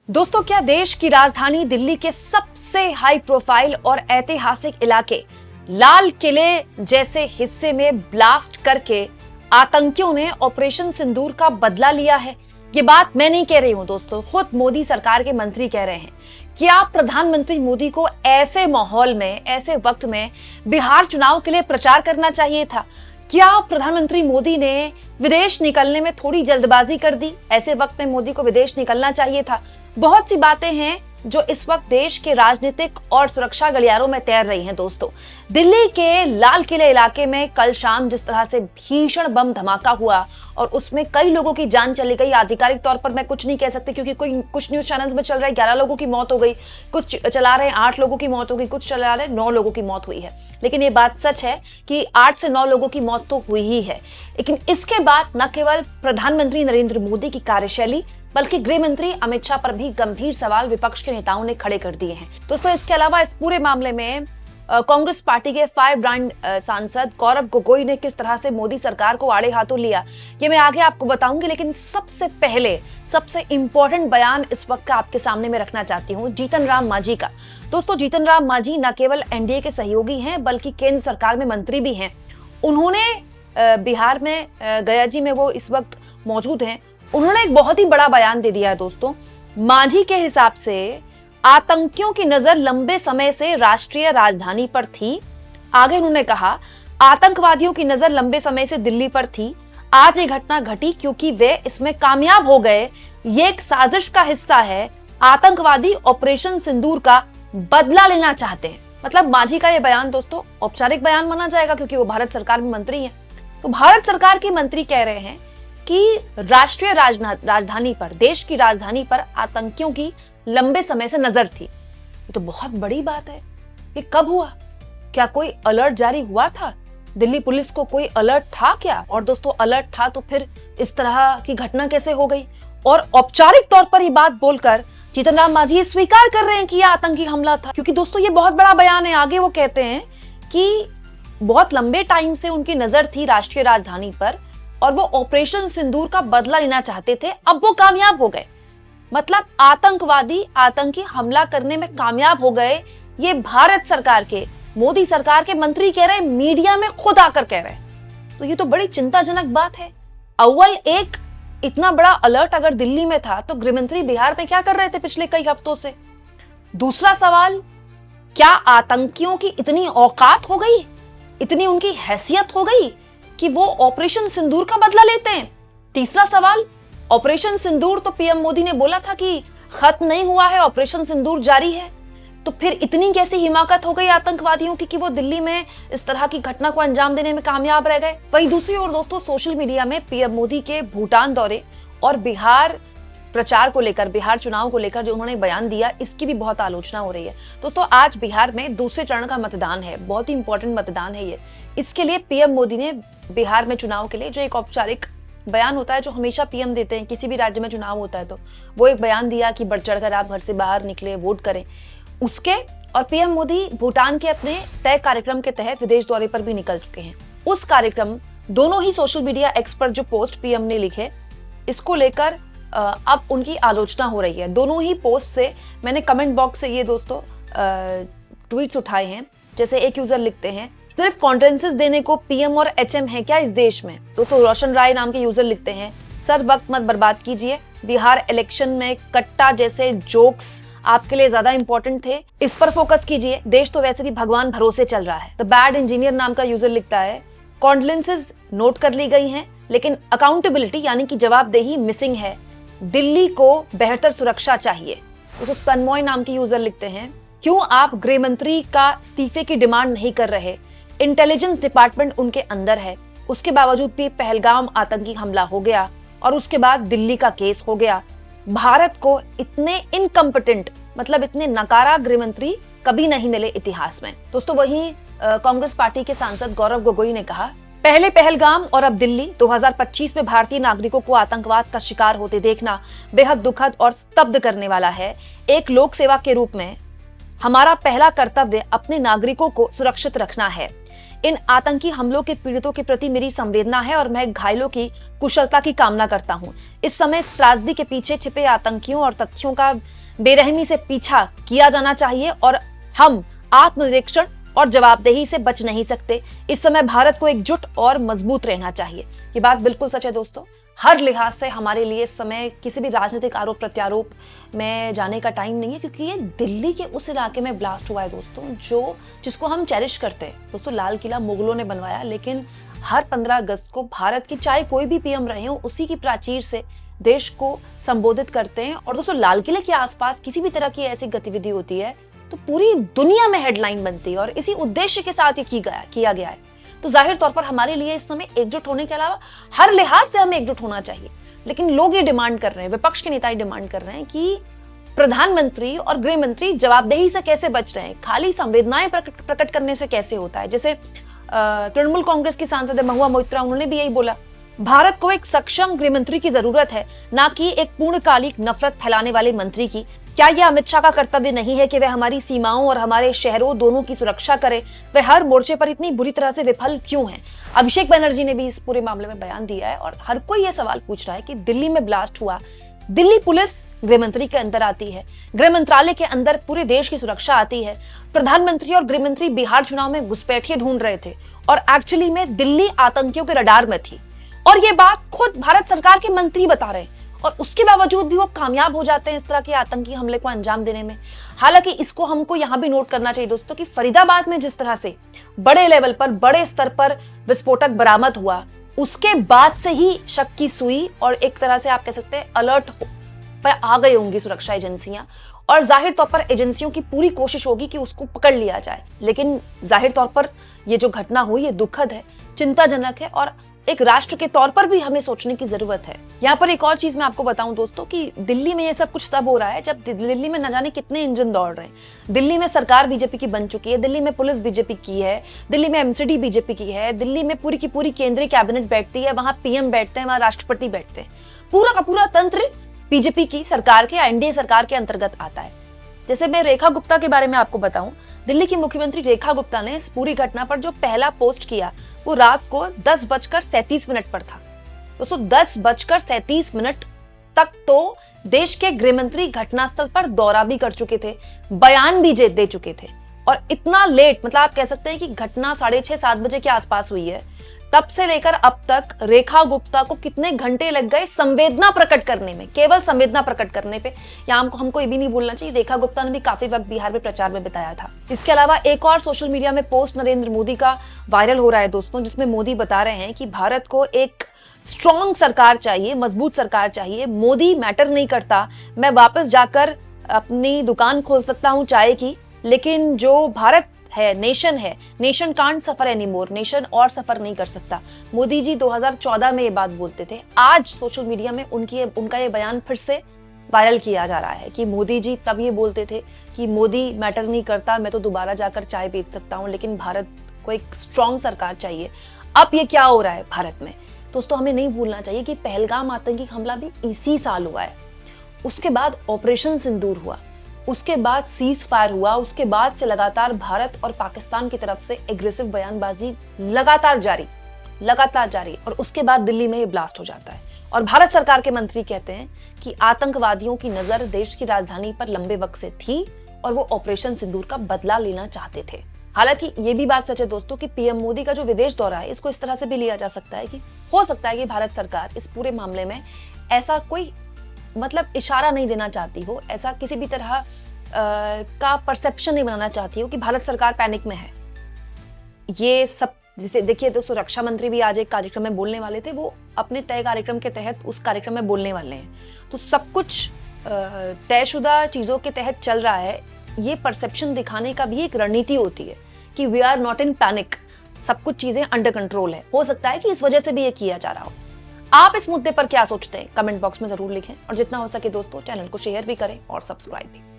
दोस्तों, क्या देश की राजधानी दिल्ली के सबसे हाई प्रोफाइल और ऐतिहासिक इलाके लाल किले जैसे हिस्से में ब्लास्ट करके आतंकियों ने ऑपरेशन सिंदूर का बदला लिया है? ये बात मैं नहीं कह रही हूं दोस्तों, खुद मोदी सरकार के मंत्री कह रहे हैं। क्या प्रधानमंत्री मोदी को ऐसे माहौल में, ऐसे वक्त में बिहार चुनाव के लिए प्रचार करना चाहिए था? क्या प्रधानमंत्री मोदी ने विदेश निकलने में थोड़ी जल्दबाजी कर दी? ऐसे वक्त में मोदी को विदेश निकलना चाहिए था। बहुत सी बातें हैं जो इस वक्त देश के राजनीतिक और सुरक्षा गलियारों में तैर रही हैं दोस्तों। दिल्ली के लाल किले इलाके में कल शाम जिस तरह से भीषण बम धमाका हुआ और उसमें कई लोगों की जान चली गई। आधिकारिक तौर पर मैं कुछ नहीं कह सकती क्योंकि कुछ न्यूज चैनल्स में चल रहा है 11 लोगों की मौत हो गई, कुछ चला रहे हैं 8 लोगों की मौत हो गई, कुछ चला रहे हैं 9 लोगों की मौत हुई है। लेकिन ये बात सच है कि 8 से 9 लोगों की मौत तो हुई ही है। लेकिन इसके बाद न केवल प्रधानमंत्री नरेंद्र मोदी की कार्यशैली बल्कि गृह मंत्री अमित शाह पर भी गंभीर सवाल विपक्ष के नेताओं ने खड़े कर दिए हैं। दोस्तों, इसके अलावा इस पूरे मामले में कांग्रेस पार्टी के फायर ब्रांड सांसद गौरव गोगोई ने किस तरह से मोदी सरकार को आड़े हाथों लिया, ये मैं आगे आपको बताऊंगी। लेकिन सबसे पहले सबसे इंपॉर्टेंट बयान इस वक्त का आपके सामने में रखना चाहती हूँ जीतन राम मांझी का। दोस्तों, जीतन राम मांझी न केवल एनडीए के सहयोगी हैं बल्कि केंद्र सरकार में मंत्री भी हैं। उन्होंने बिहार में गया जी में वो इस वक्त मौजूद हैं। उन्होंने एक बहुत ही बड़ा बयान दे दिया है दोस्तों। मांझी के हिसाब से आतंकियों की नजर लंबे समय से राष्ट्रीय राजधानी पर थी। आगे उन्होंने कहा, आतंकवादियों की नजर लंबे समय से दिल्ली पर थी। आज ये घटना घटी क्योंकि वे इसमें कामयाब हो गए। ये एक साजिश का हिस्सा है। आतंकवादी ऑपरेशन सिंदूर का बदला लेना चाहते हैं। मतलब मांझी का ये बयान दोस्तों औपचारिक बयान माना जाएगा क्योंकि वो भारत सरकार में मंत्री हैं। तो भारत सरकार के मंत्री कह रहे हैं कि राष्ट्रीय राजधानी पर, देश की राजधानी पर आतंकियों की लंबे समय से नजर थी। ये तो बहुत बड़ी बात है। ये कब हुआ? क्या कोई अलर्ट जारी हुआ था? दिल्ली पुलिस को कोई अलर्ट था क्या? और दोस्तों, अलर्ट था तो फिर इस तरह की घटना कैसे हो गई? और औपचारिक तौर पर ये बात बोलकर जीतन राम मांझी स्वीकार कर रहे हैं कि यह आतंकी हमला था। क्योंकि दोस्तों, ये बहुत बड़ा बयान है। आगे वो कहते हैं कि बहुत लंबे टाइम से उनकी नजर थी राष्ट्रीय राजधानी पर और वो ऑपरेशन सिंदूर का बदला लेना चाहते थे। अब वो कामयाब हो गए। मतलब आतंकी हमला करने में कामयाब हो गए। ये भारत सरकार के, मोदी सरकार के मंत्री कह रहे हैं, मीडिया में खुद आकर कह रहे हैं। तो ये तो बड़ी चिंताजनक बात है। अव्वल एक इतना बड़ा अलर्ट अगर दिल्ली में था तो गृहमंत्री बिहार में क्या कर रहे थे पिछले कई हफ्तों से? दूसरा सवाल, क्या आतंकियों की इतनी औकात हो गई, इतनी उनकी हैसियत हो गई कि वो ऑपरेशन सिंदूर का बदला लेते हैं? तीसरा सवाल, ऑपरेशन सिंदूर तो पीएम मोदी ने बोला था कि खत्म नहीं हुआ है, ऑपरेशन सिंदूर जारी है। तो फिर इतनी कैसी हिमाकत हो गई आतंकवादियों की कि वो दिल्ली में इस तरह की घटना को अंजाम देने में कामयाब रह गए? वहीं दूसरी ओर दोस्तों, सोशल मीडिया में पीएम मोदी के भूटान दौरे और बिहार प्रचार को लेकर, बिहार चुनाव को लेकर जो उन्होंने बयान दिया, इसकी भी बहुत आलोचना हो रही है। दोस्तों, आज बिहार में दूसरे चरण का मतदान है। बहुत ही इंपॉर्टेंट मतदान है ये। इसके लिए पीएम मोदी ने बिहार में चुनाव के लिए जो एक औपचारिक बयान होता है, जो हमेशा पीएम देते हैं किसी भी राज्य में चुनाव होता है, तो वो एक बयान दिया कि बढ़ चढ़कर आप घर से बाहर निकले, वोट करें उसके। और पीएम मोदी भूटान के अपने तय कार्यक्रम के तहत विदेश दौरे पर भी निकल चुके हैं। उस कार्यक्रम, दोनों ही सोशल मीडिया एक्स पर जो पोस्ट पीएम ने लिखे, इसको लेकर अब उनकी आलोचना हो रही है। दोनों ही पोस्ट से मैंने कमेंट बॉक्स से ये दोस्तों ट्वीट्स उठाए हैं। जैसे एक यूजर लिखते हैं, सिर्फ कॉन्फ्रेंसेस देने को पीएम और एचएम है क्या इस देश में? दोस्तों, रोशन राय नाम के यूजर लिखते हैं, सर वक्त मत बर्बाद कीजिए, बिहार इलेक्शन में कट्टा जैसे जोक्स आपके लिए ज्यादा इंपॉर्टेंट थे, इस पर फोकस कीजिए। देश तो वैसे भी भगवान भरोसे चल रहा है। द बैड इंजीनियर नाम का यूजर लिखता है, कॉन्डोलेंसेस नोट कर ली गई हैं लेकिन अकाउंटेबिलिटी यानी कि जवाबदेही मिसिंग है। दिल्ली को बेहतर सुरक्षा चाहिए। तो तन्मय नाम के यूजर लिखते हैं, क्यों आप गृह मंत्री का इस्तीफे की डिमांड नहीं कर रहे? इंटेलिजेंस डिपार्टमेंट उनके अंदर है, उसके बावजूद भी पहलगाम आतंकी हमला हो गया और उसके बाद दिल्ली का केस हो गया। भारत को इतने इनकम्पिटेंट, मतलब इतने नकारा गृह मंत्री कभी नहीं मिले इतिहास में। दोस्तों, वहीं कांग्रेस पार्टी के सांसद गौरव गोगोई ने कहा, पहले पहलगाम और अब दिल्ली। 2025 में भारतीय नागरिकों को आतंकवाद का शिकार होते देखना बेहद दुखद और स्तब्ध करने वाला है। एक लोक सेवा के रूप में हमारा पहला कर्तव्य अपने नागरिकों को सुरक्षित रखना है। इन आतंकी हमलों के पीड़ितों के प्रति मेरी संवेदना है और मैं घायलों की कुशलता की कामना करता हूं। इस समय इस त्रासदी के पीछे छिपे आतंकियों और तथ्यों का बेरहमी से पीछा किया जाना चाहिए और हम आत्मनिरीक्षण और जवाबदेही से बच नहीं सकते। इस समय भारत को एकजुट और मजबूत रहना चाहिए। ये बात बिल्कुल सच है दोस्तों। हर लिहाज से हमारे लिए इस समय किसी भी राजनीतिक आरोप प्रत्यारोप में जाने का टाइम नहीं है, क्योंकि ये दिल्ली के उस इलाके में ब्लास्ट हुआ है दोस्तों, जिसको हम चेरिश करते हैं दोस्तों। लाल किला मुगलों ने बनवाया, लेकिन हर 15 अगस्त को भारत की चाहे कोई भी पीएम रहे हो, उसी की प्राचीर से देश को संबोधित करते हैं। और दोस्तों लाल किले के आसपास किसी भी तरह की ऐसी गतिविधि होती है तो पूरी दुनिया में हेडलाइन बनती है, और इसी उद्देश्य के साथ ये किया गया है। तो जाहिर तौर पर हमारे लिए इस समय एकजुट होने के अलावा हर लिहाज से हमें एकजुट होना चाहिए। लेकिन लोग ये डिमांड कर रहे हैं, विपक्ष के नेता ये डिमांड कर रहे हैं कि प्रधानमंत्री और गृह मंत्री जवाबदेही से कैसे बच रहे हैं, खाली संवेदनाएं प्रकट करने से कैसे होता है। जैसे तृणमूल कांग्रेस की सांसद महुआ मोइत्रा, उन्होंने भी यही बोला, भारत को एक सक्षम गृह मंत्री की जरूरत है, ना कि एक पूर्णकालिक नफरत फैलाने वाले मंत्री की। क्या यह अमित शाह का कर्तव्य नहीं है कि वह हमारी सीमाओं और हमारे शहरों दोनों की सुरक्षा करे? वह हर मोर्चे पर इतनी बुरी तरह से विफल क्यों है? अभिषेक बनर्जी ने भी इस पूरे मामले में बयान दिया है, और हर कोई यह सवाल पूछ रहा है कि दिल्ली में ब्लास्ट हुआ, दिल्ली पुलिस गृह मंत्री के अंदर आती है, गृह मंत्रालय के अंदर पूरे देश की सुरक्षा आती है, प्रधानमंत्री और गृह मंत्री बिहार चुनाव में घुसपैठिए ढूंढ रहे थे और एक्चुअली में दिल्ली आतंकियों के रडार में थी, और ये बात खुद भारत सरकार के मंत्री बता रहे हैं, और उसके बावजूद भी वो कामयाब हो जाते हैं इस तरह के आतंकी हमले को अंजाम देने में। हालांकि इसको हमको यहां भी नोट करना चाहिए दोस्तों कि फरीदाबाद में जिस तरह से बड़े लेवल पर, बड़े स्तर पर विस्फोटक बरामद हुआ, उसके बाद से ही शक की सुई और एक तरह से आप कह सकते हैं अलर्ट पर आ गई होंगी सुरक्षा एजेंसियां, और जाहिर तौर पर एजेंसियों की पूरी कोशिश होगी कि उसको पकड़ लिया जाए। लेकिन जाहिर तौर पर ये जो घटना हुई, ये दुखद है, चिंताजनक है, और एक राष्ट्र के तौर पर भी हमें सोचने की जरूरत है। यहाँ पर एक और चीज मैं आपको बताऊं दोस्तों कि दिल्ली में ये सब कुछ तब हो रहा है जब दिल्ली में न जाने कितने इंजन दौड़ रहे हैं। दिल्ली में सरकार बीजेपी की बन चुकी है, दिल्ली में पुलिस बीजेपी की है, दिल्ली में एमसीडी बीजेपी की है, दिल्ली में पूरी की पूरी केंद्रीय कैबिनेट बैठती है, वहां पीएम बैठते हैं, वहां राष्ट्रपति बैठते हैं। पूरा का पूरा तंत्र बीजेपी की सरकार के, एनडीए सरकार के अंतर्गत आता है। जैसे मैं रेखा गुप्ता के बारे में आपको बताऊं, दिल्ली की मुख्यमंत्री रेखा गुप्ता ने इस पूरी घटना पर जो पहला पोस्ट किया वो रात को 10:37 पर था। दोस्तों 10:37 तक तो देश के गृह मंत्री घटनास्थल पर दौरा भी कर चुके थे, बयान भी दे चुके थे, और इतना लेट, मतलब आप कह सकते हैं कि घटना 6:30-7 बजे के आसपास हुई है, तब से लेकर अब तक रेखा गुप्ता को कितने घंटे लग गए संवेदना प्रकट करने में, केवल संवेदना प्रकट करने पे। यहाँ हमको ये भी नहीं भूलना चाहिए, रेखा गुप्ता ने भी काफी वक्त बिहार में प्रचार में बिताया था। इसके अलावा एक और सोशल मीडिया में पोस्ट नरेंद्र मोदी का वायरल हो रहा है दोस्तों, जिसमें मोदी बता रहे हैं कि भारत को एक स्ट्रॉन्ग सरकार चाहिए, मजबूत सरकार चाहिए, मोदी मैटर नहीं करता, मैं वापस जाकर अपनी दुकान खोल सकता हूँ चाय की, लेकिन जो भारत है, nation can't suffer anymore, nation और सफर नहीं कर सकता। मोदी जी 2014 में ये बात बोलते थे। आज सोशल मीडिया में उनका ये बयान फिर से वायरल किया जा रहा है कि मोदी जी तब ये बोलते थे कि मोदी मैटर नहीं करता, मैं तो दोबारा जाकर चाय बेच सकता हूँ, लेकिन भारत को एक स्ट्रॉन्ग सरकार चाहिए। अब ये क्या हो रहा है भारत में दोस्तों, हमें नहीं भूलना चाहिए कि पहलगाम आतंकी हमला भी इसी साल हुआ है, उसके बाद ऑपरेशन सिंदूर हुआ, उसके बाद सीज फायर हुआ, उसके बाद से लगातार भारत और पाकिस्तान की तरफ से एग्रेसिव बयानबाजी लगातार जारी, और उसके बाद दिल्ली में ये ब्लास्ट हो जाता है। और भारत सरकार के मंत्री कहते हैं कि आतंकवादियों की नजर देश की राजधानी पर लंबे वक्त से थी और वो ऑपरेशन सिंदूर का बदला लेना चाहते थे। हालांकि ये भी बात सच है दोस्तों कि पीएम मोदी का जो विदेश दौरा है, इसको इस तरह से भी लिया जा सकता है कि हो सकता है कि भारत सरकार इस पूरे मामले में ऐसा कोई मतलब इशारा नहीं देना चाहती हो, ऐसा किसी भी तरह का परसेप्शन नहीं बनाना चाहती हो कि भारत सरकार पैनिक में है। ये सब जैसे देखिए दोस्तों, रक्षा मंत्री भी आज एक कार्यक्रम में बोलने वाले थे, वो अपने तय कार्यक्रम के तहत उस कार्यक्रम में बोलने वाले हैं। तो सब कुछ तयशुदा चीजों के तहत चल रहा है। ये परसेप्शन दिखाने का भी एक रणनीति होती है कि we are not in panic, सब कुछ चीजें अंडर कंट्रोल है। हो सकता है कि इस वजह से भी ये किया जा रहा हो। आप इस मुद्दे पर क्या सोचते हैं, कमेंट बॉक्स में जरूर लिखें, और जितना हो सके दोस्तों चैनल को शेयर भी करें और सब्सक्राइब भी।